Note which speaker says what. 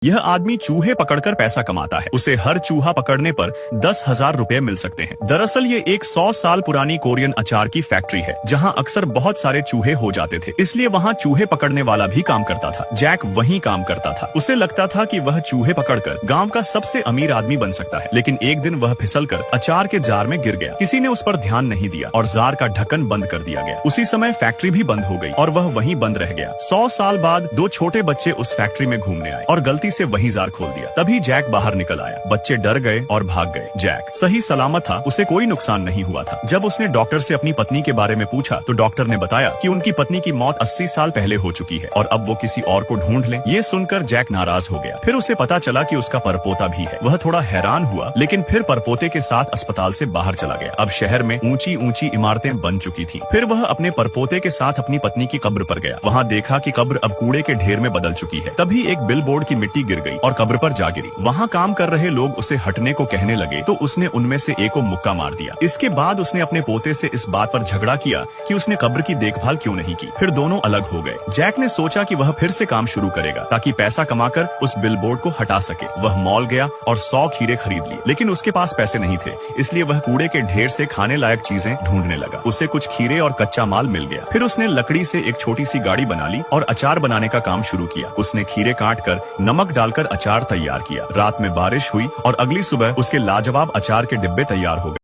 Speaker 1: यह आदमी चूहे पकड़कर पैसा कमाता है। उसे हर चूहा पकड़ने पर 10,000 रुपए मिल सकते हैं। दरअसल ये एक 100 साल पुरानी कोरियन अचार की फैक्ट्री है, जहां अक्सर बहुत सारे चूहे हो जाते थे, इसलिए वहां चूहे पकड़ने वाला भी काम करता था। जैक वहीं काम करता था। उसे लगता था कि वह चूहे पकड़कर गांव का सबसे अमीर आदमी बन सकता है, लेकिन एक दिन वह फिसलकर अचार के जार में गिर गया। किसी ने उस पर ध्यान नहीं दिया और जार का ढक्कन बंद कर दिया गया। उसी समय फैक्ट्री भी बंद हो गई और वह वहीं बंद रह गया। 100 साल बाद 2 छोटे बच्चे उस फैक्ट्री में घूमने आए और गलती से वहीं जार खोल दिया। तभी जैक बाहर निकल आया। बच्चे डर गए और भाग गए। जैक सही सलामत था, उसे कोई नुकसान नहीं हुआ था। जब उसने डॉक्टर से अपनी पत्नी के बारे में पूछा तो डॉक्टर ने बताया कि उनकी पत्नी की मौत 80 साल पहले हो चुकी है और अब वो किसी और को ढूंढ लें। ये सुनकर जैक नाराज हो गया। फिर उसे पता चला कि उसका परपोता भी है। वह थोड़ा हैरान हुआ, लेकिन फिर परपोते के साथ अस्पताल से बाहर चला गया। अब शहर में ऊंची ऊंची इमारतें बन चुकी थी। फिर वह अपने परपोते के साथ अपनी पत्नी की कब्र पर गया। वहाँ देखा कि कब्र अब कूड़े के ढेर में बदल चुकी है। तभी एक बिलबोर्ड की मिट्टी गिर गई और कब्र पर जा गिरी। वहाँ काम कर रहे लोग उसे हटने को कहने लगे तो उसने उनमें से एक को मुक्का मार दिया। इसके बाद उसने अपने पोते से इस बात पर झगड़ा किया कि उसने कब्र की देखभाल क्यों नहीं की। फिर दोनों अलग हो गए। जैक ने सोचा कि वह फिर से काम शुरू करेगा ताकि पैसा कमाकर उस बिलबोर्ड को हटा सके। वह मॉल गया और 100 खीरे खरीद लिए, लेकिन उसके पास पैसे नहीं थे, इसलिए वह कूड़े के ढेर से खाने लायक चीजें ढूंढने लगा। उसे कुछ खीरे और कच्चा माल मिल गया। फिर उसने लकड़ी से एक छोटी सी गाड़ी बना ली और अचार बनाने का काम शुरू किया। उसने खीरे काटकर नमक डालकर अचार तैयार किया। रात में बारिश हुई और अगली सुबह उसके लाजवाब अचार के डिब्बे तैयार हो गए।